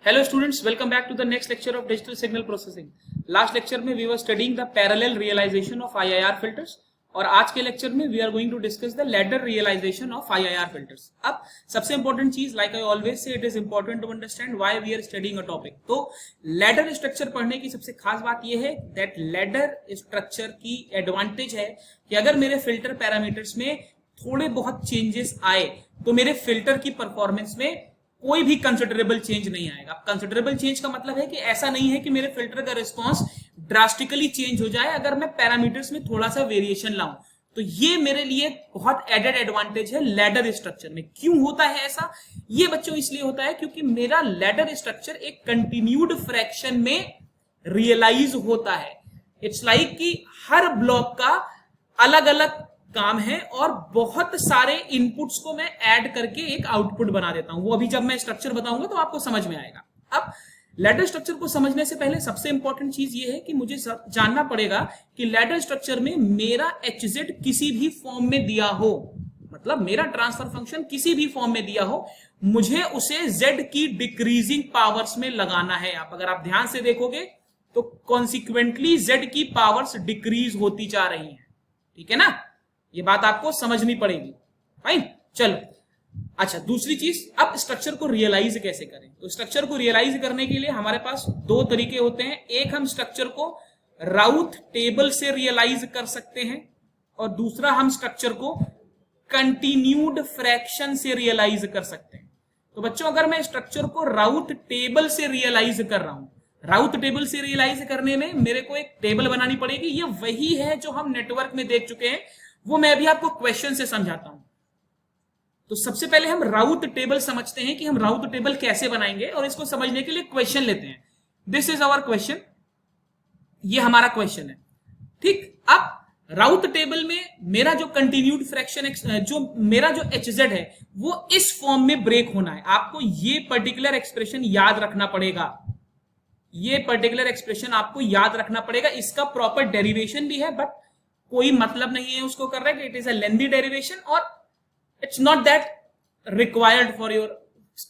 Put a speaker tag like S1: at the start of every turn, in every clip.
S1: Hello students, welcome back to the next lecture of digital signal processing. Last lecture में we were studying the parallel realization of IIR filters और आज के lecture में we are going to discuss the ladder realization of IIR filters. अब सबसे important चीज, like I always say, it is important to understand why we are studying a topic. तो ladder structure पढ़ने की सबसे खास बात यह है that ladder structure की एडवांटेज है कि अगर मेरे फिल्टर पैरामीटर्स में थोड़े बहुत चेंजेस आए तो मेरे फिल्टर की परफॉर्मेंस में कोई भी कंसिडरेबल चेंज नहीं आएगा. कंसिडरेबल चेंज का मतलब है कि ऐसा नहीं है कि मेरे फिल्टर का रिस्पांस ड्रास्टिकली चेंज हो जाए अगर मैं पैरामीटर्स में थोड़ा सा वेरिएशन लाऊं. तो ये मेरे लिए बहुत एडेड एडवांटेज है लैडर स्ट्रक्चर में. क्यों होता है ऐसा? ये बच्चों इसलिए होता है क्योंकि मेरा लैडर स्ट्रक्चर एक कंटिन्यूड फ्रैक्शन में रियलाइज होता है. इट्स लाइक कि हर ब्लॉक का अलग अलग काम है और बहुत सारे इनपुट्स को मैं ऐड करके एक आउटपुट बना देता हूं. वो अभी जब मैं स्ट्रक्चर बताऊंगा तो आपको समझ में आएगा. अब लैडर स्ट्रक्चर को समझने से पहले सबसे इंपॉर्टेंट चीज ये है कि मुझे जानना पड़ेगा कि लैडर स्ट्रक्चर में मेरा HZ किसी भी फॉर्म में दिया हो, मतलब मेरा ट्रांसफर फंक्शन किसी भी फॉर्म में दिया हो, मुझे उसे Z की डिक्रीजिंग पावर्स में लगाना है. अगर आप ध्यान से देखोगे तो कॉन्सिक्वेंटली Z की पावर्स डिक्रीज होती जा रही है. ठीक है ना, ये बात आपको समझनी पड़ेगी. फाइन, चलो. अच्छा, दूसरी चीज, अब स्ट्रक्चर को रियलाइज कैसे करें? तो स्ट्रक्चर को रियलाइज करने के लिए हमारे पास दो तरीके होते हैं. एक, हम स्ट्रक्चर को राउथ टेबल से रियलाइज कर सकते हैं और दूसरा, हम स्ट्रक्चर को कंटिन्यूड फ्रैक्शन से रियलाइज कर सकते हैं. तो बच्चों, अगर मैं स्ट्रक्चर को राउथ टेबल से रियलाइज कर रहा हूं, राउथ टेबल से रियलाइज करने में मेरे को एक टेबल बनानी पड़ेगी. ये वही है जो हम नेटवर्क में देख चुके हैं, वो मैं अभी आपको क्वेश्चन से समझाता हूं. तो सबसे पहले हम राउथ टेबल समझते हैं कि हम राउथ टेबल कैसे बनाएंगे, और इसको समझने के लिए क्वेश्चन लेते हैं. दिस इज आवर क्वेश्चन, ये हमारा क्वेश्चन है. ठीक, अब राउथ टेबल में मेरा जो कंटिन्यूड फ्रैक्शन, जो मेरा जो HZ है, वो इस फॉर्म में ब्रेक होना है. आपको ये पर्टिकुलर एक्सप्रेशन याद रखना पड़ेगा. ये पर्टिकुलर एक्सप्रेशन आपको याद रखना पड़ेगा. इसका प्रॉपर डेरिवेशन भी है, बट कोई मतलब नहीं है उसको कर रहा है कि it is a lengthy derivation और it's not that required for your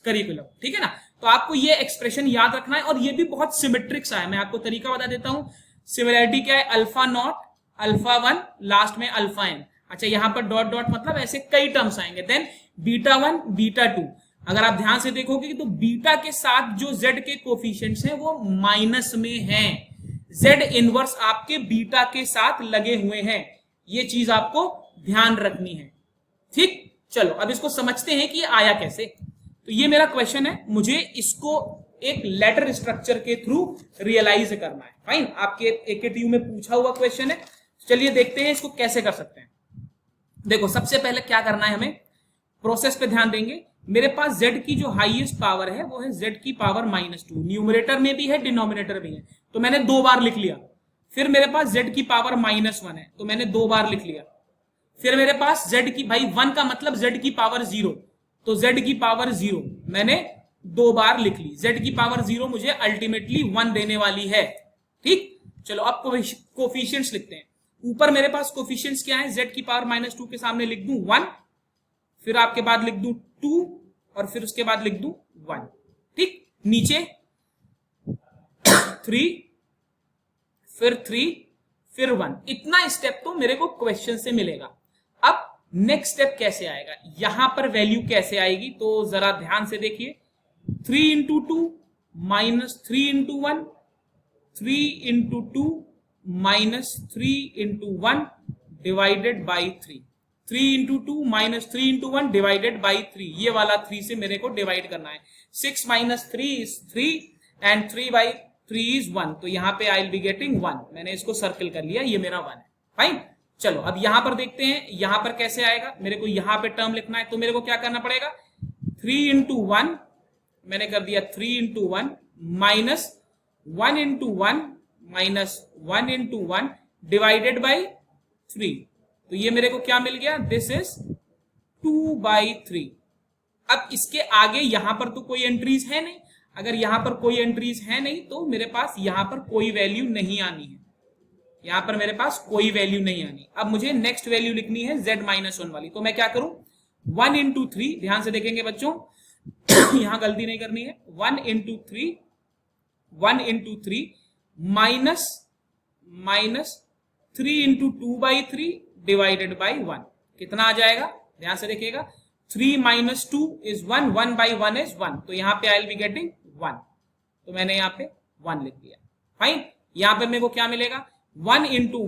S1: curriculum. ठीक है ना, तो आपको ये एक्सप्रेशन याद रखना है और ये भी बहुत सिमेट्रिक सा है. मैं आपको तरीका बता देता हूं. सिमिलरिटी क्या है? अल्फा नॉट, अल्फा 1, लास्ट में अल्फा n. अच्छा, यहां पर डॉट डॉट मतलब ऐसे कई टर्म्स आएंगे. Then beta 1, beta 2. अगर आप ध्यान से देखोगे तो बीटा के साथ जो Z के कोफिशिएंट्स हैं वो माइनस में हैं. Z इनवर्स आपके बीटा के साथ लगे हुए हैं. ये चीज आपको ध्यान रखनी है. ठीक, चलो अब इसको समझते हैं कि ये आया कैसे. तो ये मेरा क्वेश्चन है, मुझे इसको एक लेटर स्ट्रक्चर के थ्रू रियलाइज करना है. फाइन, आपके AKTU में पूछा हुआ क्वेश्चन है. चलिए देखते हैं इसको कैसे कर सकते हैं. देखो, सबसे पहले क्या करना है, हमें प्रोसेस पे ध्यान देंगे. मेरे पास Z की जो हाईएस्ट पावर है वो है Z की पावर -2. न्यूमरेटर में भी है, डिनोमिनेटर भी है, तो मैंने 2 बार लिख लिया. फिर मेरे पास Z की पावर -1 है, तो मैंने 2 बार लिख लिया. फिर मेरे पास Z की, भाई 1 का मतलब Z की पावर 0, तो Z की पावर 0 मैंने 2 बार लिख ली. Z की पावर 0 मुझे अल्टीमेटली 1 देने वाली है. ठीक, चलो अब कोफिशिएंट्स लिखते हैं. ऊपर मेरे पास कोफिशिएंट्स क्या है? Z की पावर -2 के सामने लिख दूं 1, फिर आपके बाद लिख दूं 2 और फिर उसके बाद लिख दूं 1. ठीक, नीचे 3, फिर 3, फिर 1. इतना स्टेप तो मेरे को क्वेश्चन से मिलेगा. अब नेक्स्ट स्टेप कैसे आएगा, यहां पर वैल्यू कैसे आएगी, तो जरा ध्यान से देखिए. 3 into 2 minus 3 into 1, 3 into 2 minus 3 into 1 divided by 3. 3 into 2 minus 3 into 1 divided by 3. ये वाला 3 से मेरे को डिवाइड करना है. 6 minus 3 is 3 and 3 by 3 is 1. तो यहां पे आई विल बी गेटिंग 1. मैंने इसको सर्कल कर लिया, ये मेरा 1 है. फाइन, चलो अब यहां पर देखते हैं यहां पर कैसे आएगा. मेरे को यहां पे टर्म लिखना है, तो मेरे को क्या करना पड़ेगा? 3 इंटू 1 मैंने कर दिया 3 into 1 minus 1 into 1 minus 1 into 1 divided by 3. तो ये मेरे को क्या मिल गया? This is 2/3. अब इसके आगे यहां पर तो कोई एंट्रीज है नहीं. अगर यहां पर कोई एंट्रीज है नहीं तो मेरे पास यहां पर कोई वैल्यू नहीं आनी है. यहां पर मेरे पास कोई वैल्यू नहीं आनी. अब मुझे नेक्स्ट वैल्यू लिखनी है Z -1 वाली. तो मैं क्या करूं? 1 इंटू 3, ध्यान से देखेंगे बच्चों, यहां गलती नहीं करनी है, 1 into 3 minus 3 into 2/3 divided by 1, कितना आ जाएगा, ध्यान से देखिएगा, 3 माइनस 2 इज 1, 1/1 इज 1, तो यहां पे आई विल बी गेटिंग 1, तो मैंने यहाँ पे 1 लिख दिया। फाइन, यहां पे मेरे को क्या मिलेगा, 1 इंटू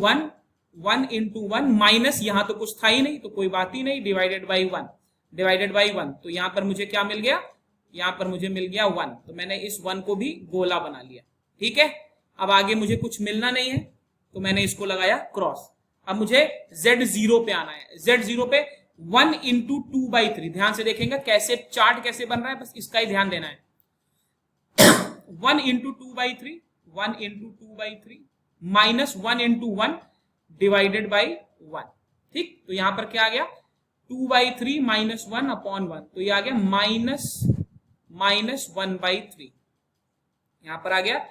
S1: 1 माइनस, यहां तो कुछ था ही नहीं तो कोई बात ही नहीं, डिवाइडेड बाई 1, तो यहां पर मुझे क्या मिल गया, यहां पर मुझे मिल गया 1, तो मैंने इस 1 को भी गोला बना लिया। ठीक है, अब आगे मुझे कुछ मिलना नहीं है तो मैंने इसको लगाया क्रॉस। अब मुझे Z0 पे आना है, Z0 पे 1 इंटू 2/3, ध्यान से देखेंगे कैसे चार्ट कैसे बन रहा है, बस इसका ही ध्यान देना है। 1 into 2/3 minus 1 into 1 divided by 1, ठीक, तो यहां पर क्या आ गया, 2/3 माइनस 1 अपॉन 1, तो ये आ गया माइनस 1/3, यहां पर आ गया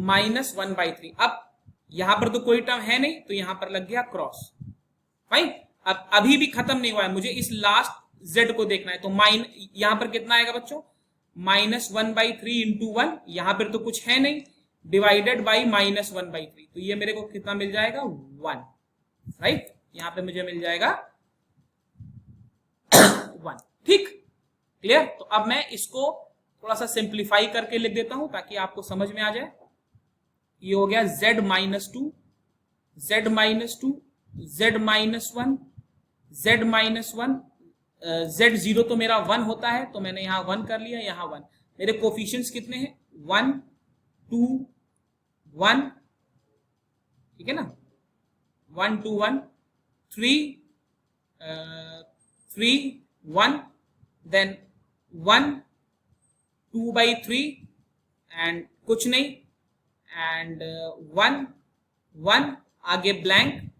S1: माइनस 1/3। अब यहां पर तो कोई टर्म है नहीं तो यहां पर लग गया क्रॉस। फाइन, अब अभी भी खत्म नहीं हुआ है, मुझे इस लास्ट z को देखना है, तो यहां पर कितना आएगा बच्चों, माइनस 1/3 इंटू 1, यहां पर तो कुछ है नहीं, डिवाइडेड बाई माइनस 1/3, तो ये मेरे को कितना मिल जाएगा, 1, राइट, यहां पे मुझे मिल जाएगा 1, ठीक, क्लियर। तो अब मैं इसको थोड़ा सा सिंप्लीफाई करके लिख देता हूं ताकि आपको समझ में आ जाए। ये हो गया z minus 2, z minus 2, z minus 1, z minus 1, Z0 तो मेरा 1 होता है तो मैंने यहां 1 कर लिया, यहां 1, मेरे कोफिशिएंट्स कितने हैं, 1 2 1, ठीक है ना, 1 2 1 3 3 1, देन 1 2/3 एंड कुछ नहीं, एंड 1 1 आगे ब्लैंक,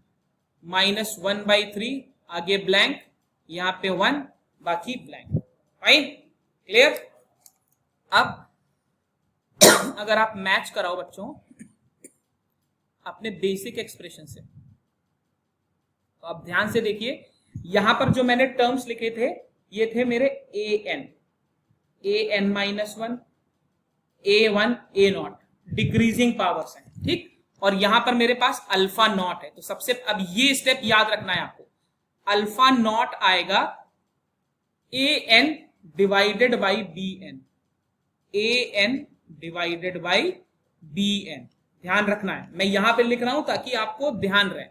S1: माइनस 1/3 आगे ब्लैंक, यहां पे 1 बाकी ब्लैंक। Fine, clear. अब अगर आप मैच कराओ बच्चों अपने बेसिक एक्सप्रेशन से, तो आप ध्यान से देखिए, यहां पर जो मैंने टर्म्स लिखे थे ये थे मेरे an minus 1, a1 a0 decreasing powers हैं, ठीक, और यहां पर मेरे पास अल्फा नॉट है, तो सबसे अब ये स्टेप याद रखना है आपको, अल्फा नॉट आएगा an divided by bn, an divided by bn, ध्यान रखना है, मैं यहां पे लिख रहा हूं ताकि आपको ध्यान रहे,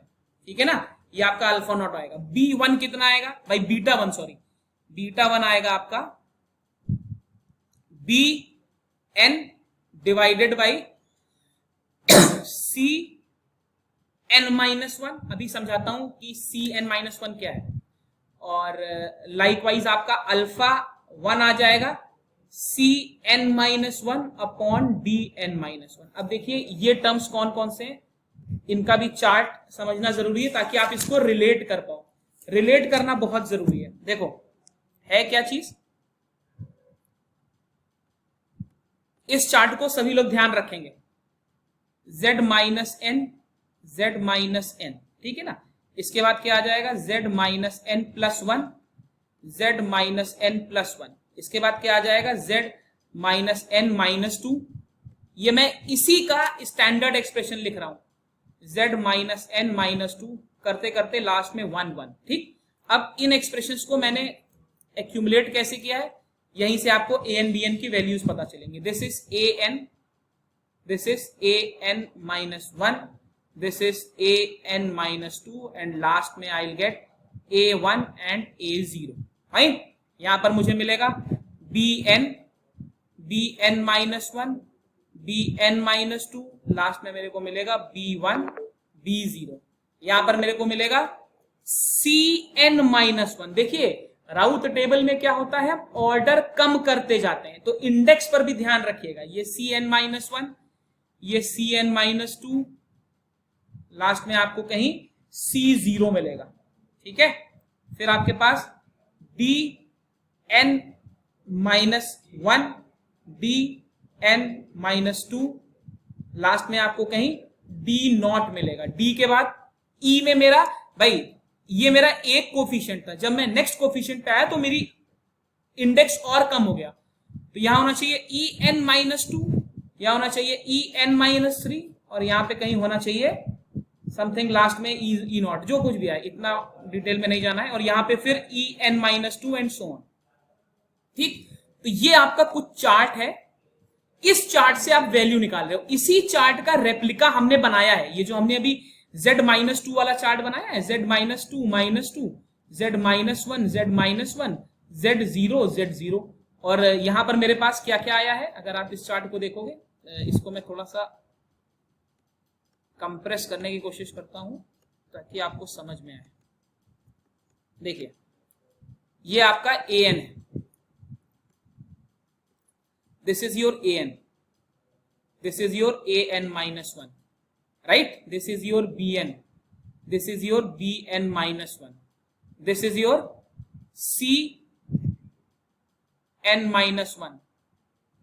S1: ठीक है ना, ये आपका अल्फा नॉट आएगा, b1 कितना आएगा भाई, बीटा वन आएगा आपका bn divided by cn minus 1, अभी समझाता हूं कि cn माइनस 1 क्या है, और लाइकवाइज आपका अल्फा 1 आ जाएगा cn minus 1 upon dn minus 1। अब देखिए ये टर्म्स कौन कौन से हैं, इनका भी चार्ट समझना जरूरी है ताकि आप इसको रिलेट कर पाओ, रिलेट करना बहुत जरूरी है। देखो है क्या चीज, इस चार्ट को सभी लोग ध्यान रखेंगे, z माइनस n, ठीक है ना, इसके बाद क्या आ जाएगा, z minus n plus 1, z minus n plus 1, इसके बाद क्या आ जाएगा, z माइनस n माइनस 2, ये मैं इसी का स्टैंडर्ड एक्सप्रेशन लिख रहा हूं, z माइनस n माइनस 2 करते करते लास्ट में 1 1, ठीक। अब इन एक्सप्रेशंस को मैंने एक्यूमुलेट कैसे किया है, यहीं से आपको an bn की वैल्यूज पता चलेंगे, this is an minus 1, this is an minus 2, and last में I will get a1 and a0। Fine, यहां पर मुझे मिलेगा bn minus 1, bn minus 2, last में मेरे को मिलेगा b1 b0, यहां पर मेरे को मिलेगा cn माइनस 1। देखिए राउथ टेबल में क्या होता है, ऑर्डर कम करते जाते हैं, तो इंडेक्स पर भी ध्यान रखिएगा, ये cn माइनस 1, ये cn माइनस 2, लास्ट में आपको कहीं c0 मिलेगा, ठीक है। फिर आपके पास dn minus 1, dn minus 2, last में आपको कहीं d नॉट मिलेगा, d के बाद e में मेरा भाई ये मेरा एक कोफिशिएंट था, जब मैं नेक्स्ट कोफिशिएंट पे आया तो मेरी इंडेक्स और कम हो गया, तो यहां होना चाहिए en-2, यहां होना चाहिए en-3, और यहां पे कहीं होना चाहिए समथिंग लास्ट में ई नॉट, जो कुछ भी आए, इतना डिटेल में नहीं जाना है, और यहां पे फिर en-2 एंड सो ऑन। ठीक, तो ये आपका कुछ चार्ट है, इस चार्ट से आप वैल्यू निकाल रहे हो। इसी चार्ट का रेप्लिका हमने बनाया है, ये जो हमने अभी z-2 वाला चार्ट बनाया है, z-2 -2 z-1 z-1 z0 z0, और यहां पर मेरे पास क्या क्या आया है, अगर आप इस चार्ट को देखोगे, इसको मैं थोड़ा सा कंप्रेस करने की कोशिश करता हूं ताकि आपको समझ में आए। देखिए, ये आपका an है, this is your an, this is your an-1, right? This is your bn, this is your bn-1, this is your cn-1,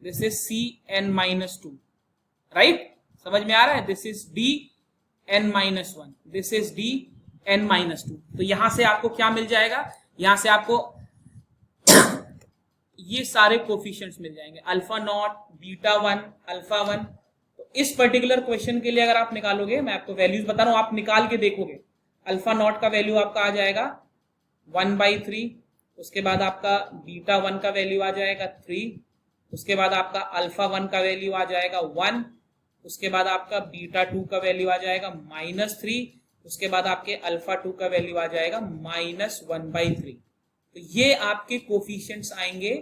S1: this is cn-2, right? समझ में आ रहा है? This is dn-1, this is dn-2। तो यहां से आपको क्या मिल जाएगा, यहां से आपको ये सारे कोफिशिएंट्स मिल जाएंगे, अल्फा नॉट, बीटा 1, अल्फा 1। तो इस पर्टिकुलर क्वेश्चन के लिए अगर आप निकालोगे, मैं आपको वैल्यूज बता रहा हूं, आप निकाल के देखोगे, अल्फा नॉट का वैल्यू आपका आ जाएगा 1/3, उसके बाद आपका बीटा 1 का वैल्यू आ जाएगा 3, उसके बाद आपका अल्फा 1 का वैल्यू आ जाएगा 1, उसके बाद आपका बीटा 2 का वैल्यू आ जाएगा -3, उसके बाद आपके अल्फा 2 का वैल्यू आ जाएगा -1/3। तो ये आपके कोफिशिएंट्स आएंगे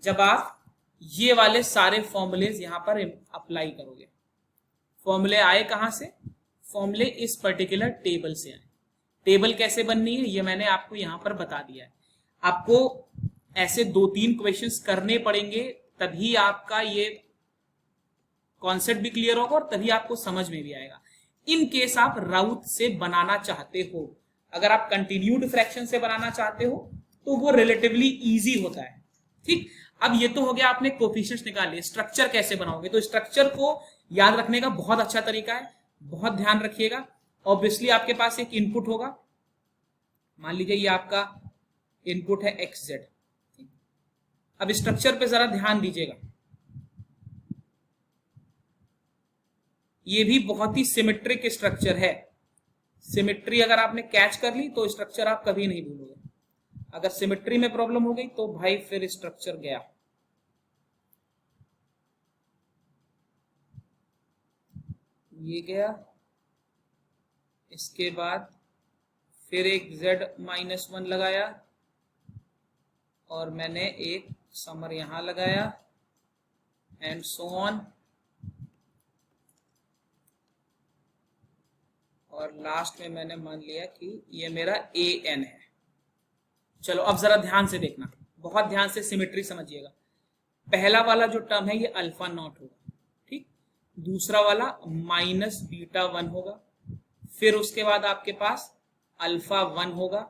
S1: जब आप ये वाले सारे फॉर्मूलेज यहां पर अप्लाई करोगे। फॉर्मूले आए कहां से, फॉर्मूले इस पर्टिकुलर टेबल से आए। टेबल कैसे बननी है ये मैंने आपको यहां पर बता दिया है। आपको ऐसे 2-3 क्वेश्चंस करने पड़ेंगे, तभी आपका ये कॉन्सेप्ट भी क्लियर होगा और तभी आपको समझ में भी आएगा। इन केस आप राउथ से बनाना चाहते हो, अगर आप कंटिन्यूड फ्रैक्शन से बनाना चाहते हो तो वो रिलेटिवली इजी होता है। ठीक, अब ये तो हो गया, आपने कोफिशिएंट्स निकाल लिए। स्ट्रक्चर कैसे बनाओगे, तो स्ट्रक्चर को याद रखने का बहुत अच्छा तरीका है, बहुत ध्यान रखिएगा। ऑब्वियसली आपके पास एक इनपुट होगा, मान लीजिए ये आपका इनपुट है xz। अब स्ट्रक्चर पे जरा ध्यान दीजिएगा, ये भी बहुत ही सिमेट्रिक स्ट्रक्चर है। सिमेट्री अगर आपने कैच कर ली तो स्ट्रक्चर आप कभी नहीं भूलोगे। अगर सिमेट्री में प्रॉब्लम हो गई तो भाई फिर स्ट्रक्चर गया। ये गया, इसके बाद फिर एक z-1 लगाया और मैंने एक समर यहां लगाया एंड सो ऑन, और लास्ट में मैंने मान लिया कि ये मेरा an है। चलो अब जरा ध्यान से देखना, बहुत ध्यान से सिमेट्री समझिएगा। पहला वाला जो टर्म है ये अल्फा नॉट होगा, ठीक, दूसरा वाला -β1 होगा, फिर उसके बाद आपके पास अल्फा 1 होगा,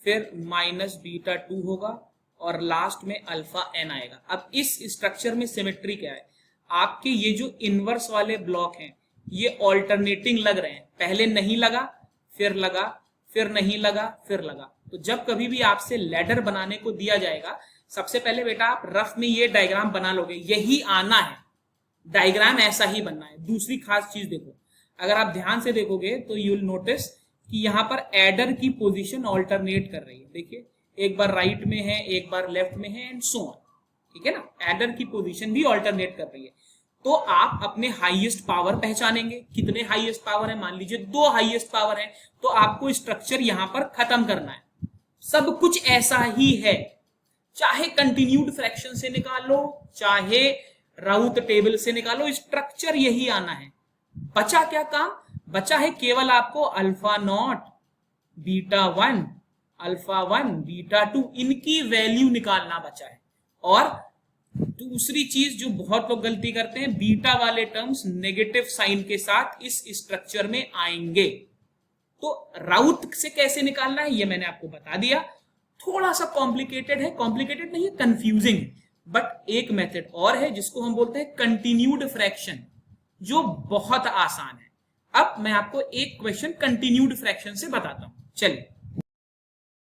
S1: फिर -β2 होगा और लास्ट में अल्फा n आएगा। अब इस स्ट्रक्चर में सिमेट्री क्या है, आपके ये जो इनवर्स वाले ब्लॉक हैं ये ऑल्टरनेटिंग लग रहे हैं, पहले नहीं लगा, फिर लगा, फिर नहीं लगा, फिर लगा। तो जब कभी भी आपसे लैडर बनाने को दिया जाएगा, सबसे पहले बेटा आप रफ में ये डायग्राम बना लोगे, यही आना है, डायग्राम ऐसा ही बनना है। दूसरी खास चीज देखो, अगर आप ध्यान से देखोगे तो यू विल नोटिस कि यहाँ पर एडर की पोजीशन ऑल्टरनेट कर रही है। देखिए, एक बार राइट में है, एक बार लेफ्ट में है एंड सो ऑन, ठीक है ना, एडर की पोजीशन भी ऑल्टरनेट कर रही है। तो आप अपने हाईएस्ट पावर पहचानेंगे, कितने हाईएस्ट पावर है, मान लीजिए 2 हाईएस्ट पावर है, तो आपको स्ट्रक्चर यहां पर खत्म करना है। सब कुछ ऐसा ही है, चाहे कंटिन्यूड फ्रैक्शन से निकालो, चाहे राउथ टेबल से निकालो, स्ट्रक्चर यही आना है। बचा क्या काम, बचा है केवल आपको alpha not, beta 1, alpha 1, beta 2 इनकी वैल्यू निकालना बचा है। और दूसरी चीज जो बहुत लोग गलती करते हैं, बीटा वाले टर्म्स नेगेटिव साइन के साथ इस स्ट्रक्चर में आएंगे। तो राउथ से कैसे निकालना है ये मैंने आपको बता दिया। थोड़ा सा कॉम्प्लिकेटेड है, कॉम्प्लिकेटेड नहीं है, कंफ्यूजिंग है, बट एक मेथड और है जिसको हम बोलते हैं कंटिन्यूड फ्रैक्शन, जो बहुत आसान है। अब मैं आपको एक क्वेश्चन कंटिन्यूड फ्रैक्शन से बताता हूं। चलिए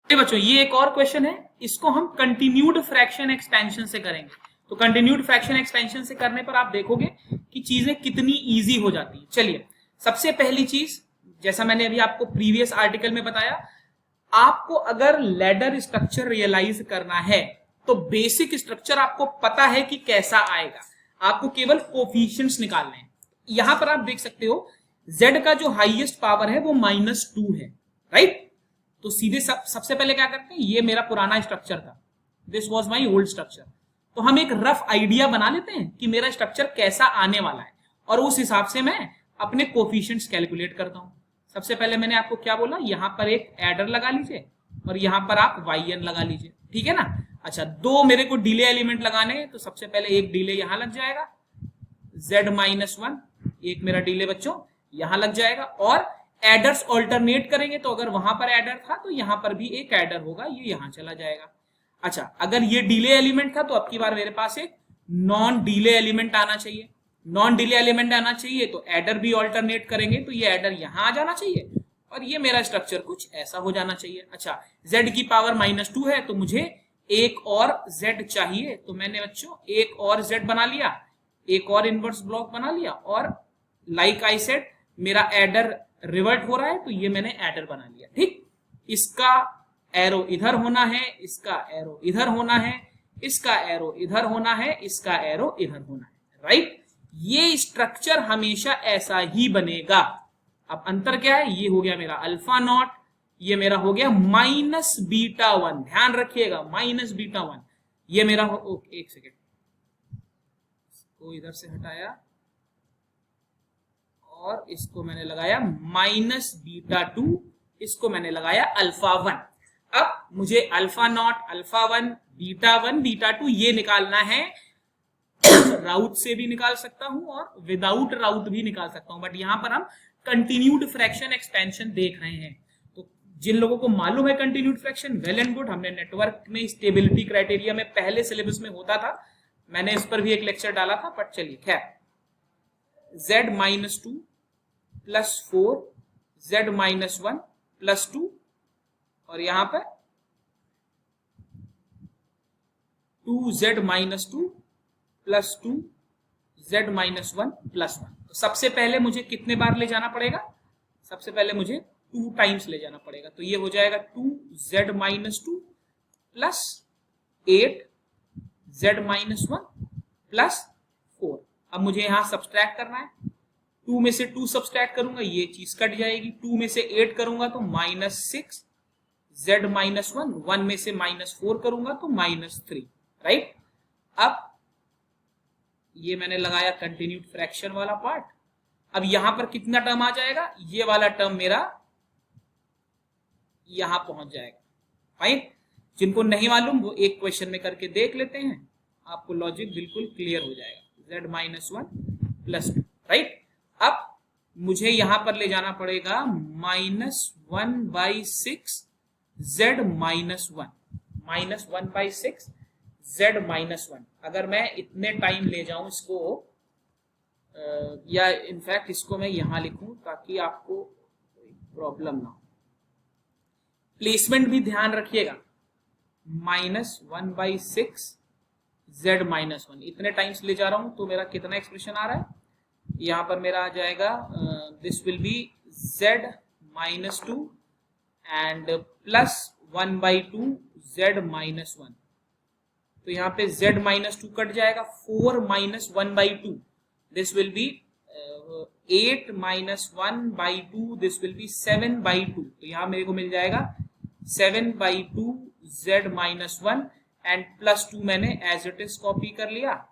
S1: बच्चों, ये एक और क्वेश्चन है, इसको हम कंटिन्यूड फ्रैक्शन एक्सपेंशन से करेंगे। तो कंटिन्यूड फ्रैक्शन एक्सपेंशन से करने पर आप देखोगे कि चीजें कितनी इजी हो जाती है। चलिए, सबसे पहली चीज, जैसा मैंने अभी आपको प्रीवियस आर्टिकल में बताया, आपको अगर लैडर स्ट्रक्चर रियलाइज करना है तो बेसिक स्ट्रक्चर आपको पता है कि कैसा आएगा, आपको केवल कोफिशिएंट्स निकालने हैं। यहां पर आप देख सकते हो z का जो हाईएस्ट पावर है वो -2 है, राइट। तो सीधे सबसे पहले क्या करते हैं, ये मेरा पुराना स्ट्रक्चर था, this was my old structure, तो हम एक रफ आइडिया बना लेते हैं कि मेरा स्ट्रक्चर कैसा आने वाला है और उस हिसाब से मैं अपने कोफिशिएंट्स कैलकुलेट करता हूं। सबसे पहले मैंने आपको क्या बोला, यहां पर एक एडर लगा लीजिए और यहां पर आप yn लगा लीजिए, ठीक है ना। अच्छा, दो मेरे को डिले एलिमेंट लगाने हैं, तो सबसे पहले एक डिले यहां लग जाएगा z-1, एक मेरा डिले बच्चों यहां लग जाएगा, और एडर्स ऑल्टरनेट करेंगे, तो अगर वहां पर एडर था तो यहां पर भी एक एडर होगा, ये यहां चला जाएगा। अच्छा, अगर ये डिले एलिमेंट था तो अब की बार मेरे पास एक नॉन डिले एलिमेंट आना चाहिए, नॉन डिले एलिमेंट आना चाहिए, तो एडर भी ऑल्टरनेट करेंगे, तो ये एडर यहां आ जाना चाहिए और ये मेरा स्ट्रक्चर कुछ ऐसा हो जाना चाहिए। अच्छा, z की पावर -2 है तो मुझे एक और z चाहिए, तो मैंने बच्चों एक और z बना लिया, एक और इनवर्स ब्लॉक बना लिया, और लाइक आई सेड मेरा एडर रिवर्ट हो रहा है, तो ये मैंने एडर बना लिया, ठीक। इसका एरो इधर होना है, इसका एरो इधर होना है, इसका एरो इधर होना है, इसका एरो इधर होना है, राइट। ये स्ट्रक्चर हमेशा ऐसा ही बनेगा। अब अंतर क्या है, ये हो गया मेरा अल्फा नॉट, ये मेरा हो गया -β1, ध्यान रखिएगा -β1, ये मेरा हो, एक सेकेंड, इसको इधर से हटाया और इसको मैंने लगाया -β2, इसको मैंने लगाया α1। अब मुझे अल्फा नॉट, α1, β1, β2 ये निकालना है। राउट से भी निकाल सकता हूं और विदाउट राउट भी निकाल सकता हूं, बट यहां पर हम कंटिन्यूड फ्रैक्शन एक्सपेंशन देख रहे हैं। तो जिन लोगों को मालूम है continued fraction, well and good, हमने नेटवर्क में स्टेबिलिटी क्राइटेरिया में पहले सिलेबस में होता था, मैंने इस पर भी एक लेक्चर डाला था, बट चलिए खैर, z-2 + 4 z-1 + 2 और यहां पर 2z-2 + 2 z-1 + 1। तो सबसे पहले मुझे कितने बार ले जाना पड़ेगा, सबसे पहले मुझे 2 टाइम्स ले जाना पड़ेगा, तो ये हो जाएगा 2z-2 + 8 z-1 + 4। अब मुझे यहां सब्सट्रैक्ट करना है, 2 में से 2 सब्सट्रैक्ट करूंगा, ये चीज कट जाएगी, 2 में से 8 करूंगा तो -6 z-1, 1 में से -4 करूंगा तो -3, राइट। अब ये मैंने लगाया कंटिन्यूड फ्रैक्शन वाला पार्ट। अब यहां पर कितना टर्म आ जाएगा, ये वाला टर्म मेरा यहां पहुंच जाएगा, फाइन। जिनको नहीं मालूम वो एक क्वेश्चन में करके देख लेते हैं, आपको लॉजिक बिल्कुल क्लियर हो जाएगा, z-1 + 2, राइट। अब मुझे यहां पर ले जाना पड़ेगा -1/6 z-1, -1/6 z-1। अगर मैं इतने टाइम ले जाऊं इसको, या इनफैक्ट इसको मैं यहां लिखूं ताकि आपको प्रॉब्लम ना हो, प्लेसमेंट भी ध्यान रखिएगा, -1/6 z-1, इतने टाइम्स ले जा रहा हूं, तो मेरा कितना एक्सप्रेशन आ रहा है, यहां पर मेरा आ जाएगा this will be z-2 and +1/2 z-1। तो यहाँ पे z-2 कट जाएगा, 4 - 1/2, this will be 8 - 1/2, this will be 7/2। तो यहाँ मेरे को मिल जाएगा 7/2 z-1 एंड +2 मैंने एज इट इज कॉपी कर लिया।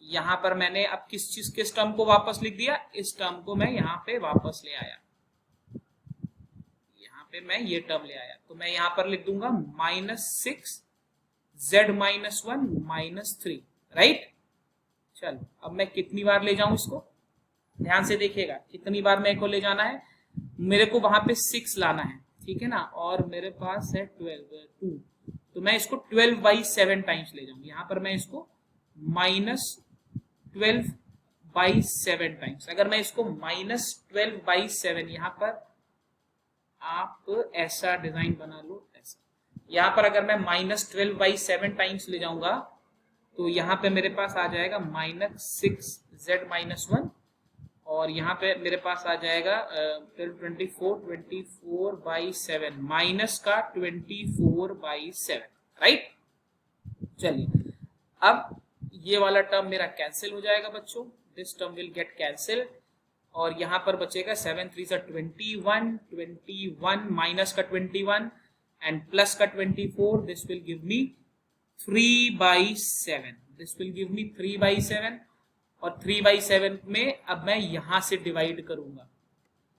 S1: यहाँ पर मैंने अब किस टर्म को वापस लिख दिया, इस टर्म को मैं यहाँ पे वापस ले आया, यहाँ पे मैं ये टर्म ले आया, तो मैं यहाँ पर लिख दूंगा -6 z-1 -3, राइट। चलो, अब मैं कितनी बार ले जाऊं इसको, ध्यान से देखिएगा, कितनी बार मेरे को ले जाना है, मेरे को वहां पे 6 लाना है, ठीक है ना, और मेरे पास है 2, तो मैं इसको 12/7 टाइम्स ले जाऊंगी। यहाँ पर मैं इसको -12/7 टाइम्स, अगर मैं इसको -12/7, यहाँ पर आप ऐसा डिजाइन बना लो, ऐसा, यहाँ पर अगर मैं -12/7 टाइम्स ले जाऊंगा तो यहाँ पे मेरे पास आ जाएगा -6z-1 और यहाँ पे मेरे पास आ जाएगा 24/7 माइनस का 24/7, राइट। चलिए अब ये वाला टर्म मेरा कैंसिल हो जाएगा बच्चों, this term will get cancel और यहाँ पर बचेगा 7 3 21 माइनस का 21 एंड प्लस का 24, this will give me 3/7, this will give me 3/7 और 3/7 में अब मैं यहां से डिवाइड करूंगा,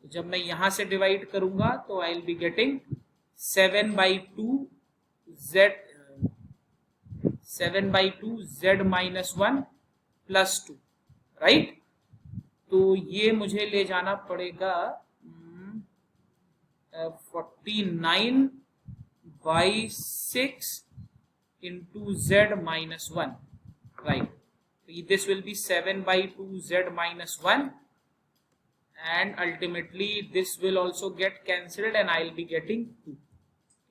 S1: तो जब मैं यहां से डिवाइड करूंगा तो I will be getting 7/2z-1 + 2, right. तो ये मुझे ले जाना पड़ेगा 49/6 into z-1, right. This will be 7/2z-1 and ultimately this will also get cancelled and I will be getting 2,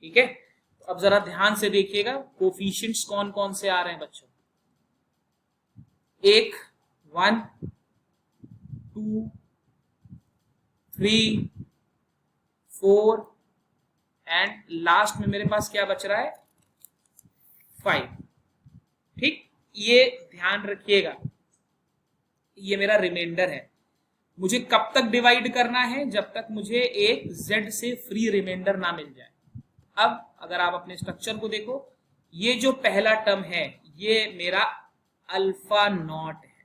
S1: ठीक है। अब जरा ध्यान से देखिएगा कोफिशिएंट्स कौन कौन से आ रहे हैं बच्चों, 1 1 2 3 4 एंड लास्ट में मेरे पास क्या बच रहा है 5, ठीक। ये ध्यान रखिएगा, ये मेरा रिमाइंडर है। मुझे कब तक डिवाइड करना है, जब तक मुझे एक z से फ्री रिमाइंडर ना मिल जाए। अब अगर आप अपने स्ट्रक्चर को देखो, ये जो पहला टर्म है ये मेरा अल्फा नॉट है,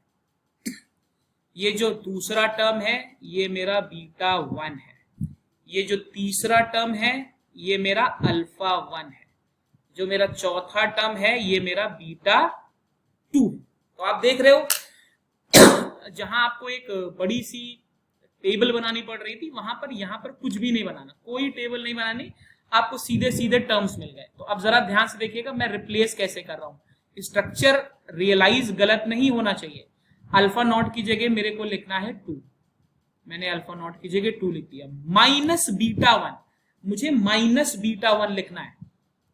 S1: ये जो दूसरा टर्म है ये मेरा बीटा 1 है, ये जो तीसरा टर्म है ये मेरा अल्फा 1 है, जो मेरा चौथा टर्म है ये मेरा बीटा 2 है। तो आप देख रहे हो जहां आपको एक बड़ी सी टेबल बनानी पड़ रही थी, वहां पर यहां पर कुछ भी नहीं बनाना, कोई टेबल नहीं बनानी, आपको सीधे सीधे टर्म्स मिल गए। तो अब जरा ध्यान से देखिएगा मैं रिप्लेस कैसे कर रहा हूं। स्ट्रक्चर रियलाइज गलत नहीं होना चाहिए। अल्फा नॉट की जगह मेरे को लिखना है 2, मैंने अल्फा नॉट की जगह 2 लिख दिया, माइनस बीटा 1, मुझे माइनस बीटा 1 लिखना है,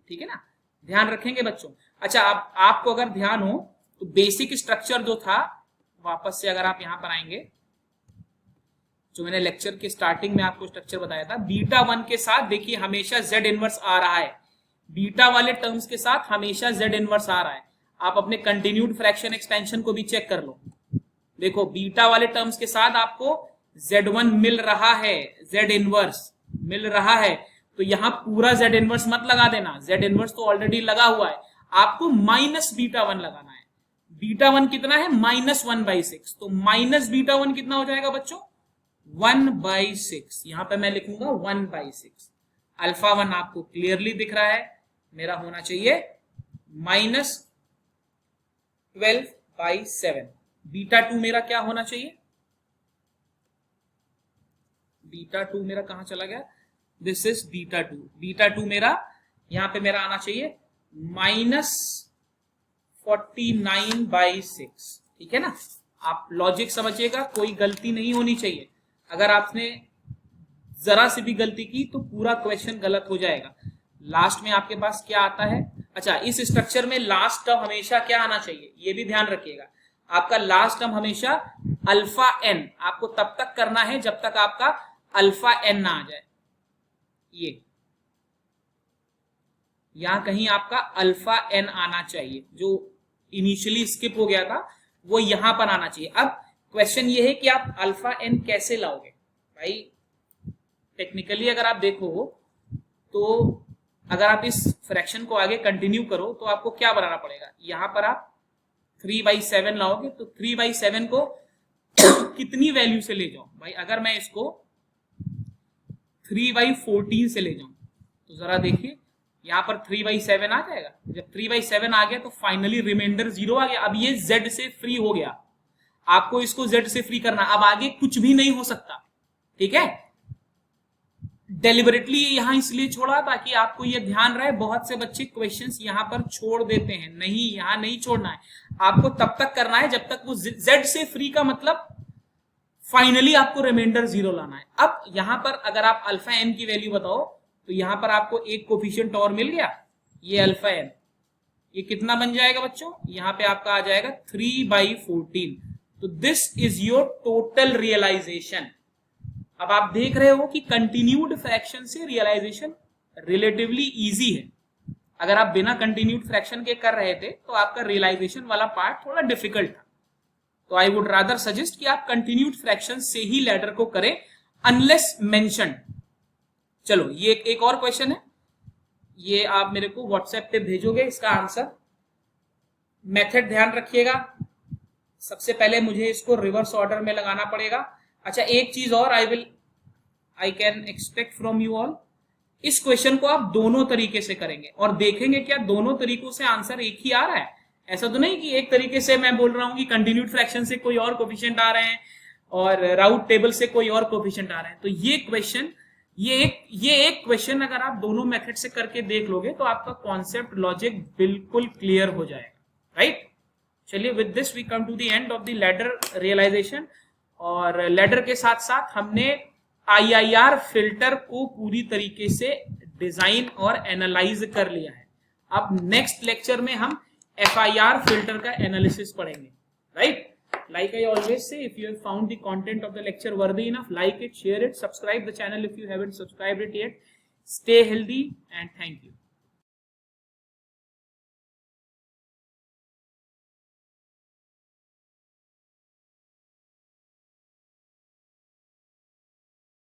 S1: ठीक है ना, ध्यान रखेंगे बच्चों। अच्छा, आपको अगर ध्यान हो तो बेसिक स्ट्रक्चर जो था, वापस से अगर आप यहां पर आएंगे, जो मैंने लेक्चर के स्टार्टिंग में आपको स्ट्रक्चर बताया था, बीटा 1 के साथ देखिए हमेशा z इनवर्स आ रहा है, बीटा वाले टर्म्स के साथ हमेशा z इनवर्स आ रहा है। आप अपने कंटिन्यूड फ्रैक्शन एक्सटेंशन को भी चेक कर लो, देखो बीटा वाले टर्म्स के साथ आपको z1 मिल रहा है, z इनवर्स मिल रहा है, तो यहां पूरा z इनवर्स मत लगा देना, z इनवर्स तो ऑलरेडी लगा हुआ है, आपको माइनस बीटा 1 लगाना है। बीटा 1 कितना है, -1/6, तो माइनस बीटा 1 कितना हो जाएगा बच्चों, 1/6, यहां पे मैं लिखूंगा 1/6। अल्फा 1 आपको क्लियरली दिख रहा है, मेरा होना चाहिए -12/7। बीटा 2 मेरा क्या होना चाहिए, बीटा 2 मेरा कहां चला गया, दिस इज बीटा 2, बीटा 2 मेरा यहां पे मेरा आना चाहिए -49/6, ठीक है ना। आप लॉजिक समझिएगा, कोई गलती नहीं होनी चाहिए, अगर आपने जरा सी भी गलती की तो पूरा क्वेश्चन गलत हो जाएगा। लास्ट में आपके पास क्या आता है, अच्छा इस स्ट्रक्चर में लास्ट टर्म हमेशा क्या आना चाहिए, ये भी ध्यान रखिएगा, आपका लास्ट टर्म हमेशा अल्फा एन, आपको तब तक करना है जब तक आपका अल्फा एन ना आ जाए। ये यहां कहीं आपका अल्फा एन आना चाहिए, जो इनिशियली स्किप हो गया था वो यहां पर आना चाहिए। अब क्वेश्चन ये है कि आप अल्फा एन कैसे लाओगे भाई। टेक्निकली अगर आप देखो तो अगर आप इस फ्रैक्शन को आगे कंटिन्यू करो तो आपको क्या बनाना पड़ेगा, यहां पर आप 3/7 लाओगे, तो 3/7 को कितनी वैल्यू से ले जाऊं भाई, अगर मैं इसको 3/14 से ले जाऊं तो जरा देखिए यहां पर 3/7 आ जाएगा। जब 3/7 आ गया तो फाइनली रिमाइंडर 0 आ गया। अब ये z से फ्री हो गया, आपको इसको z से फ्री करना, अब आगे कुछ भी नहीं हो सकता, ठीक है। डेलिबरेटली यहां इसलिए छोड़ा ताकि आपको ये ध्यान रहे, बहुत से बच्चे क्वेश्चंस यहां पर छोड़ देते हैं, नहीं यहां नहीं छोड़ना है, आपको तब तक करना है जब तक वो z से फ्री का मतलब फाइनली आपको रिमाइंडर 0 लाना है। अब यहां पर अगर आप अल्फा एन की वैल्यू बताओ तो यहां पर आपको एक कोफिशिएंट और मिल गया, ये अल्फा एन, ये कितना बन जाएगा बच्चों, यहाँ पे आपका आ जाएगा 3/14। तो this is your total realization. अब आप देख रहे हो कि कंटिन्यूड फ्रैक्शन से रियलाइजेशन रिलेटिवली इजी है। अगर आप बिना कंटिन्यूड फ्रैक्शन के कर रहे थे तो आपका रियलाइजेशन वाला पार्ट थोड़ा डिफिकल्ट था। तो आई वुड रादर सजेस्ट कि आप कंटिन्यूड फ्रैक्शन से ही लैडर को करें अनलेस मेंशन्ड। चलो ये एक और क्वेश्चन है, ये आप मेरे को व्हाट्सएप पे भेजोगे इसका आंसर। मेथड ध्यान रखिएगा, सबसे पहले मुझे इसको रिवर्स ऑर्डर में लगाना पड़ेगा। अच्छा एक चीज और I can expect from you all, इस क्वेश्चन को आप दोनों तरीके से करेंगे और देखेंगे क्या दोनों तरीकों से आंसर एक ही आ रहा है। ऐसा तो नहीं कि एक तरीके से मैं बोल रहा हूं कि कंटिन्यूड फ्रैक्शन से कोई और कोफिशिएंट आ रहे हैं और राउट टेबल से कोई और कोफिशिएंट आ रहे हैं। तो ये क्वेश्चन ये एक क्वेश्चन अगर आप दोनों मेथड से करके देख लोगे तो आपका कॉन्सेप्ट लॉजिक बिल्कुल क्लियर हो जाएगा, राइट। चलिए with this we come to the end of the ladder realization. और लैडर के साथ साथ हमने IIR फिल्टर को पूरी तरीके से डिजाइन और एनालाइज कर लिया है। अब नेक्स्ट लेक्चर में हम FIR फिल्टर का एनालिसिस पढ़ेंगे, right. Like I always say, if you have found the content of the lecture worthy enough, like it, share it, subscribe the channel if you haven't subscribed it yet. Stay healthy and thank you.